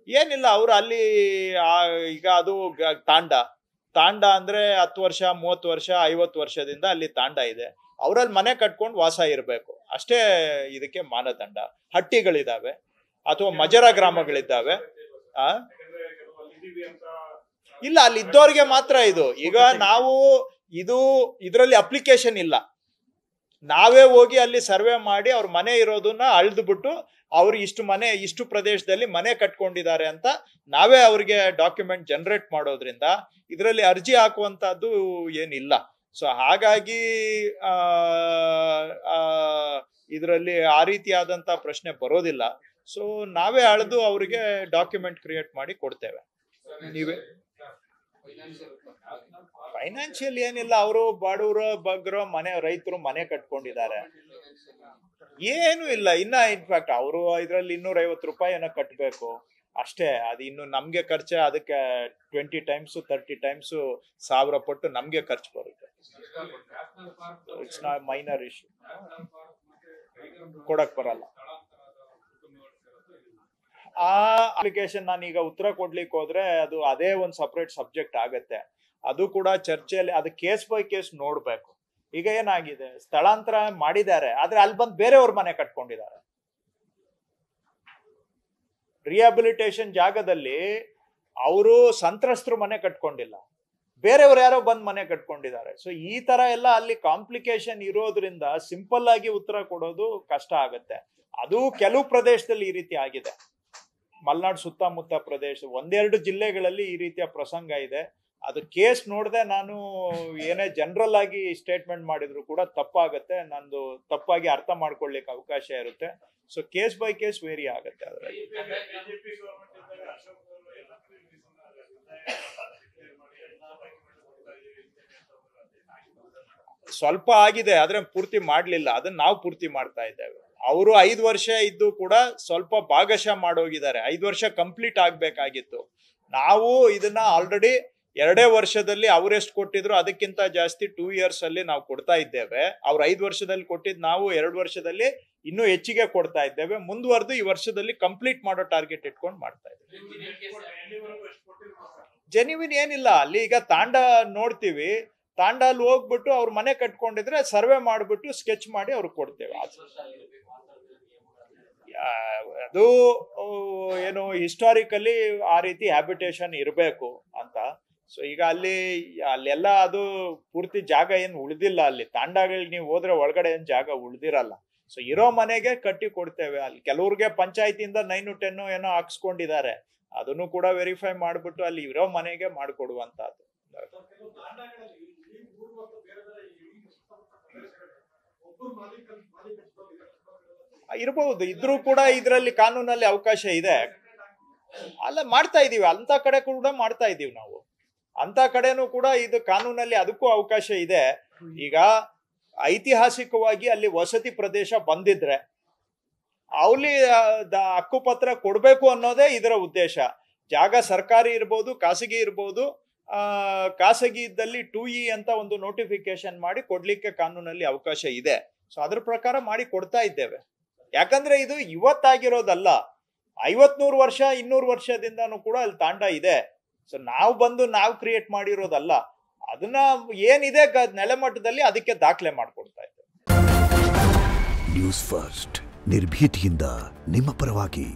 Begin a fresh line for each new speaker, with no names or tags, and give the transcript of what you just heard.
ಏನಿಲ್ಲ, ಅವರು ಅಲ್ಲಿ ಈಗ ಅದು ತಾಂಡ ತಾಂಡ ಅಂದ್ರೆ 10 ವರ್ಷ 30 ವರ್ಷ 50 ವರ್ಷದಿಂದ ಅಲ್ಲಿ ತಾಂಡ ಇದೆ, ಅವರಲ್ಲಿ ಮನೆ ಕಟ್ಕೊಂಡು ವಾಸ ಇರಬೇಕು ಅಷ್ಟೇ. ಇದಕ್ಕೆ ಮಾನದಂಡ. ಹಟ್ಟಿಗಳಿದಾವೆ ಅಥವಾ ಮಜರ ಗ್ರಾಮಗಳಿದ್ದಾವೆ. ಇಲ್ಲ, ಅಲ್ಲಿ ಇದ್ದವ್ರಿಗೆ ಮಾತ್ರ ಇದು. ಈಗ ನಾವು ಇದರಲ್ಲಿ ಅಪ್ಲಿಕೇಶನ್ ಇಲ್ಲ, ನಾವೇ ಹೋಗಿ ಅಲ್ಲಿ ಸರ್ವೆ ಮಾಡಿ ಅವ್ರ ಮನೆ ಇರೋದನ್ನ ಅಳ್ದುಬಿಟ್ಟು ಅವ್ರು ಇಷ್ಟು ಪ್ರದೇಶದಲ್ಲಿ ಮನೆ ಕಟ್ಕೊಂಡಿದ್ದಾರೆ ಅಂತ ನಾವೇ ಅವ್ರಿಗೆ ಡಾಕ್ಯುಮೆಂಟ್ ಜನರೇಟ್ ಮಾಡೋದ್ರಿಂದ ಇದರಲ್ಲಿ ಅರ್ಜಿ ಹಾಕುವಂತದ್ದು ಏನಿಲ್ಲ. ಸೊ ಹಾಗಾಗಿ ಇದರಲ್ಲಿ ಆ ರೀತಿಯಾದಂತ ಪ್ರಶ್ನೆ ಬರೋದಿಲ್ಲ. ಸೊ ನಾವೇ ಅಳೆದು ಅವರಿಗೆ ಡಾಕ್ಯುಮೆಂಟ್ ಕ್ರಿಯೇಟ್ ಮಾಡಿ ಕೊಡ್ತೇವೆ. ನೀವೇ ಫೈನಾನ್ಷಿಯಲ್ ಏನಿಲ್ಲ, ಅವರು ಬಡವರು ಬಗ್ಗರು ರೈತರು ಮನೆ ಕಟ್ಕೊಂಡಿದ್ದಾರೆ, ಏನು ಇಲ್ಲ. ಇನ್ಫ್ಯಾಕ್ಟ್ ಅವರು ಇದ್ರಲ್ಲಿ 250 ರೂಪಾಯಿ ಏನೋ ಕಟ್ಟಬೇಕು ಅಷ್ಟೇ. ಅದು ಇನ್ನು ನಮ್ಗೆ ಖರ್ಚು, ಅದಕ್ಕೆ 20 times 30 times 1000 ಪಟ್ಟು ನಮ್ಗೆ ಖರ್ಚು ಬರುತ್ತೆ. ಇಟ್ಸ್ ನಾಟ್ ಮೈನರ್ ಇಶ್ಯೂ, ಕೊಡಕ್ ಬರಲ್ಲ. ಆ ಅಪ್ಲಿಕೇಶನ್ ನಾನೀಗ ಉತ್ತರ ಕೊಡ್ಲಿಕ್ಕೆ ಹೋದ್ರೆ ಅದು ಅದೇ ಒಂದು ಸಪರೇಟ್ ಸಬ್ಜೆಕ್ಟ್ ಆಗತ್ತೆ. ಅದು ಕೂಡ ಚರ್ಚೆಯಲ್ಲಿ ಅದು ಕೇಸ್ ಬೈ ಕೇಸ್ ನೋಡ್ಬೇಕು. ಈಗ ಏನಾಗಿದೆ, ಸ್ಥಳಾಂತರ ಮಾಡಿದ್ದಾರೆ, ಆದ್ರೆ ಅಲ್ಲಿ ಬಂದು ಬೇರೆಯವ್ರ ಮನೆ ಕಟ್ಕೊಂಡಿದ್ದಾರೆ. ರಿಹಾಬಿಲಿಟೇಷನ್ ಜಾಗದಲ್ಲಿ ಅವರು ಸಂತ್ರಸ್ತರು ಮನೆ ಕಟ್ಕೊಂಡಿಲ್ಲ, ಬೇರೆಯವ್ರು ಯಾರೋ ಬಂದ್ ಮನೆ ಕಟ್ಕೊಂಡಿದ್ದಾರೆ. ಸೊ ಈ ತರ ಎಲ್ಲ ಅಲ್ಲಿ ಕಾಂಪ್ಲಿಕೇಶನ್ ಇರೋದ್ರಿಂದ ಸಿಂಪಲ್ ಆಗಿ ಉತ್ತರ ಕೊಡೋದು ಕಷ್ಟ ಆಗತ್ತೆ. ಅದು ಕೆಲವು ಪ್ರದೇಶದಲ್ಲಿ ಈ ರೀತಿ ಆಗಿದೆ. ಮಲೆನಾಡು ಸುತ್ತಮುತ್ತ ಪ್ರದೇಶ 1-2 ಜಿಲ್ಲೆಗಳಲ್ಲಿ ಈ ರೀತಿಯ ಪ್ರಸಂಗ ಇದೆ. ಅದು ಕೇಸ್ ನೋಡದೆ ನಾನು ಏನೇ ಜನರಲ್ ಆಗಿ ಸ್ಟೇಟ್ಮೆಂಟ್ ಮಾಡಿದ್ರು ಕೂಡ ತಪ್ಪಾಗತ್ತೆ, ನಂದು ತಪ್ಪಾಗಿ ಅರ್ಥ ಮಾಡ್ಕೊಳ್ಳಿಕ್ಕೆ ಅವಕಾಶ ಇರುತ್ತೆ. So case by case vary ಆಗತ್ತೆ. ಅದರಲ್ಲಿ ಸ್ವಲ್ಪ ಆಗಿದೆ, ಆದ್ರೆ ಪೂರ್ತಿ ಮಾಡ್ಲಿಲ್ಲ. ಅದನ್ನ ನಾವು ಪೂರ್ತಿ ಮಾಡ್ತಾ ಇದ್ದೇವೆ. ಅವರು 5 ವರ್ಷ ಇದ್ದು ಕೂಡ ಸ್ವಲ್ಪ ಭಾಗಶಃ ಮಾಡೋಗಿದ್ದಾರೆ. 5 ವರ್ಷ ಕಂಪ್ಲೀಟ್ ಆಗ್ಬೇಕಾಗಿತ್ತು. ನಾವು ಇದನ್ನ ಆಲ್ರೆಡಿ 2 ವರ್ಷದಲ್ಲಿ ಅವರೆಷ್ಟು ಕೊಟ್ಟಿದ್ರು ಅದಕ್ಕಿಂತ ಜಾಸ್ತಿ 2 years ಅಲ್ಲಿ ನಾವು ಕೊಡ್ತಾ ಇದ್ದೇವೆ. ಅವ್ರು 5 ವರ್ಷದಲ್ಲಿ ಕೊಟ್ಟಿದ್ದು ನಾವು 2 ವರ್ಷದಲ್ಲಿ ಇನ್ನೂ ಹೆಚ್ಚಿಗೆ ಕೊಡ್ತಾ ಇದ್ದೇವೆ. ಮುಂದುವರೆದು ಈ ವರ್ಷದಲ್ಲಿ ಕಂಪ್ಲೀಟ್ ಮಾಡೋ ಟಾರ್ಗೆಟ್ ಇಟ್ಕೊಂಡು ಮಾಡ್ತಾ ಇದ್ದೇವೆ. ಜೆನ್ಯುವಿನ್ ಏನಿಲ್ಲ, ಅಲ್ಲಿ ಈಗ ತಾಂಡ ನೋಡ್ತೀವಿ, ತಾಂಡ ಅಲ್ಲಿ ಹೋಗ್ಬಿಟ್ಟು ಅವ್ರ ಮನೆ ಕಟ್ಕೊಂಡಿದ್ರೆ ಸರ್ವೆ ಮಾಡ್ಬಿಟ್ಟು ಸ್ಕೆಚ್ ಮಾಡಿ ಅವ್ರಿಗೆ ಕೊಡ್ತೇವೆ. ಅದು ಏನು ಹಿಸ್ಟಾರಿಕಲಿ ಆ ರೀತಿ ಹ್ಯಾಬಿಟೇಷನ್ ಇರಬೇಕು ಅಂತ. ಸೊ ಈಗ ಅಲ್ಲೆಲ್ಲ ಅದು ಪೂರ್ತಿ ಜಾಗ ಏನು ಉಳಿದಿಲ್ಲ. ಅಲ್ಲಿ ತಾಂಡಗಳಿಗೆ ನೀವು ಹೋದ್ರೆ ಒಳಗಡೆ ಏನು ಜಾಗ ಉಳಿದಿರಲ್ಲ. ಸೊ ಇರೋ ಮನೆಗೆ ಕಟ್ಟಿ ಕೊಡ್ತೇವೆ. ಅಲ್ಲಿ ಕೆಲವ್ರಿಗೆ ಪಂಚಾಯತಿಯಿಂದ 9-10 ಏನೋ ಹಾಕ್ಸ್ಕೊಂಡಿದ್ದಾರೆ, ಅದನ್ನು ಕೂಡ ವೆರಿಫೈ ಮಾಡ್ಬಿಟ್ಟು ಅಲ್ಲಿ ಇರೋ ಮನೆಗೆ ಮಾಡಿಕೊಡುವಂತದ್ದು ಇರಬಹುದು. ಇದ್ರೂ ಕೂಡ ಇದರಲ್ಲಿ ಕಾನೂನಲ್ಲಿ ಅವಕಾಶ ಇದೆ. ಅಲ್ಲ, ಮಾಡ್ತಾ ಇದೀವಿ, ಅಂತ ಕಡೆ ಕೂಡ ಮಾಡ್ತಾ ಇದೀವಿ ನಾವು. ಅಂತ ಕಡೆನೂ ಕೂಡ ಇದು ಕಾನೂನಲ್ಲಿ ಅದಕ್ಕೂ ಅವಕಾಶ ಇದೆ. ಈಗ ಐತಿಹಾಸಿಕವಾಗಿ ಅಲ್ಲಿ ವಸತಿ ಪ್ರದೇಶ ಬಂದಿದ್ರೆ ಅಲ್ಲಿ ಹಕ್ಕುಪತ್ರ ಕೊಡ್ಬೇಕು ಅನ್ನೋದೇ ಇದರ ಉದ್ದೇಶ. ಜಾಗ ಸರ್ಕಾರಿ ಇರ್ಬೋದು, ಖಾಸಗಿ ಇರ್ಬೋದು. ಖಾಸಗಿ ಇದ್ದಲ್ಲಿ 2E ಅಂತ ಒಂದು ನೋಟಿಫಿಕೇಶನ್ ಮಾಡಿ ಕೊಡ್ಲಿಕ್ಕೆ ಕಾನೂನಲ್ಲಿ ಅವಕಾಶ ಇದೆ. ಸೊ ಅದ್ರ ಪ್ರಕಾರ ಮಾಡಿ ಕೊಡ್ತಾ ಇದ್ದೇವೆ. ಯಾಕಂದ್ರೆ ಇದು ಇವತ್ತಾಗಿರೋದಲ್ಲ, 50-100 ವರ್ಷ 200 ವರ್ಷದಿಂದನೂ ಕೂಡ ಅಲ್ಲಿ ತಾಂಡ ಇದೆ. ಸೊ ನಾವು ಕ್ರಿಯೇಟ್ ಮಾಡಿರೋದಲ್ಲ. ಅದನ್ನ ಏನಿದೆ ನೆಲಮಟ್ಟದಲ್ಲಿ ಅದಕ್ಕೆ ದಾಖಲೆ ಮಾಡ್ಕೊಡ್ತಾ ಇದ್ದೇವೆ.
ನ್ಯೂಸ್ ಫಸ್ಟ್, ನಿರ್ಭೀತಿಯಿಂದ ನಿಮ್ಮ ಪರವಾಗಿ.